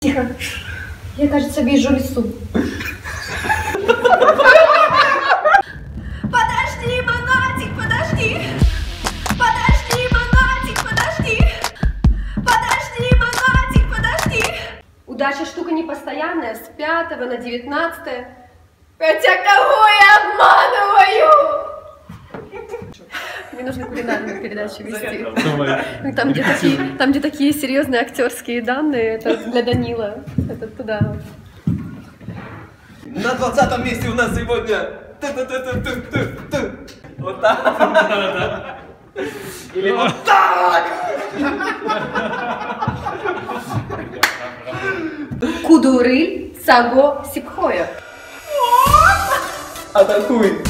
Тихо. Я, кажется, вижу лису. Подожди, монатик, подожди. Подожди, монатик, подожди. Подожди, монатик, подожди. Удача штука непостоянная, с 5 на 19. Хотя кого я обманываю? Мне нужно кулинарную передачу вести. Там, где такие серьезные актерские данные, это для Данила. Это туда. На 20-м месте у нас сегодня. Вот так. Или вот так. Кудуры Саго Сипхоя. Атакуй.